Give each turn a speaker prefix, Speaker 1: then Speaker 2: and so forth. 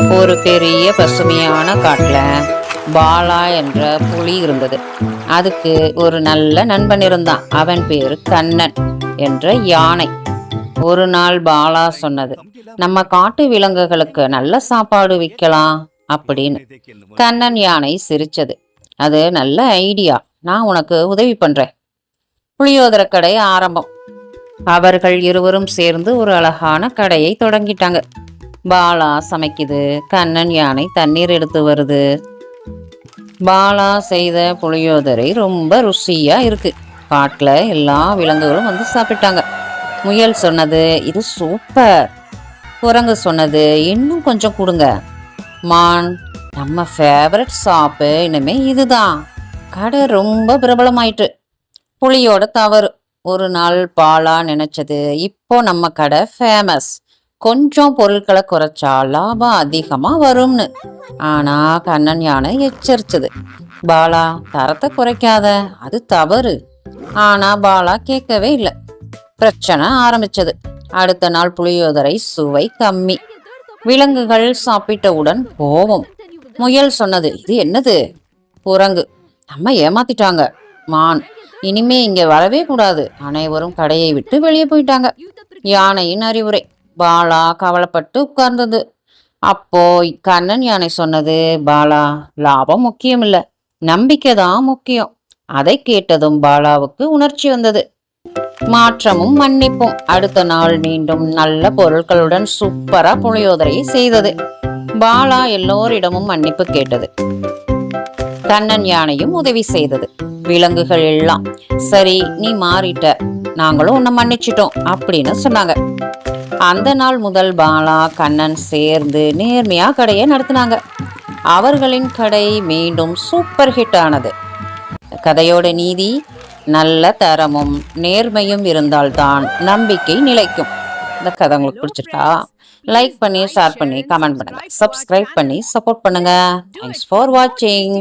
Speaker 1: ஒரு பெரிய பசுமையான காட்டுல பாலா என்ற புலி இருந்தது. அதுக்கு ஒரு நல்ல நண்பன் இருந்தான். அவன் பேரு கண்ணன் என்ற யானை. ஒரு நாள் பாலா சொன்னது, நம்ம காட்டு விலங்குகளுக்கு நல்ல சாப்பாடு விற்கலாம் அப்படின்னு. கண்ணன் யானை சிரிச்சது. அது நல்ல ஐடியா, நான் உனக்கு உதவி பண்றேன். புளியோதர கடை ஆரம்பம். அவர்கள் இருவரும் சேர்ந்து ஒரு அழகான கடையை தொடங்கிட்டாங்க. பாலா சமைக்குது, கண்ணன் யானை தண்ணீர் எடுத்து வருது. பாலா செய்த புளியோதரை ரொம்ப ருசியா இருக்கு. காட்டுல எல்லா விலங்குகளும் வந்து சாப்பிட்டாங்க. முயல் சொன்னது, இது சூப்பர். குரங்கு சொன்னது, இன்னும் கொஞ்சம் கொடுங்க. மான், நம்ம ஃபேவரட் சாப்பு இனிமே இதுதான். கடை ரொம்ப பிரபலமாயிட்டு. புலியோட தவறு. ஒரு நாள் பாலா நினைச்சது, இப்போ நம்ம கடை ஃபேமஸ், கொஞ்சம் பொருட்களை குறைச்சா லாபம் அதிகமா வரும்னு. ஆனா கண்ணன் யானை எச்சரிச்சது, பாலா தரத்தை குறைக்காத, அது தவறு. ஆனா பாலா கேட்கவே இல்லை. பிரச்சனை ஆரம்பிச்சது. அடுத்த நாள் புளியோதரை சுவை கம்மி. விலங்குகள் சாப்பிட்டவுடன் கோபம். முயல் சொன்னது, இது என்னது? குரங்கு, நம்ம ஏமாத்திட்டாங்க. மான், இனிமே இங்க வரவே கூடாது. அனைவரும் கடையை விட்டு வெளியே போயிட்டாங்க. யானையின் அறிவுரை. பாலா கவலைப்பட்டு உட்கார்ந்தது. அப்போ கண்ணன் யானை சொன்னது, பாலா, லாபம் முக்கியம் இல்ல, நம்பிக்கை தான் முக்கியம். அதை கேட்டதும் பாலாவுக்கு உணர்ச்சி வந்தது. மாற்றமும் மன்னிப்பும். அடுத்த நாள் மீண்டும் நல்ல பொருட்களுடன் சூப்பரா புளியோதரையை செய்தது. பாலா எல்லோரிடமும் மன்னிப்பு கேட்டது. கண்ணன் யானையும் உதவி செய்தது. விலங்குகள் எல்லாம், சரி நீ மாறிட்ட, நாங்களும் உன்னை மன்னிச்சிட்டோம் அப்படின்னு சொன்னாங்க. அந்த நாள் முதல் பாலா கண்ணன் சேர்ந்து நேர்மையா கடையை நடத்தினாங்க. அவர்களின் கடை மீண்டும் சூப்பர் ஹிட் ஆனது. கதையோட நீதி, நல்ல தரமும் நேர்மையும் இருந்தால்தான் நம்பிக்கை நிலைக்கும். இந்த கதை உங்களுக்கு பிடிச்சிருக்கா? லைக் பண்ணி, ஷேர் பண்ணி, கமெண்ட் பண்ணுங்க, சப்ஸ்கிரைப் பண்ணி சப்போர்ட் பண்ணுங்க. தேங்க்ஸ் ஃபார் வாட்சிங்.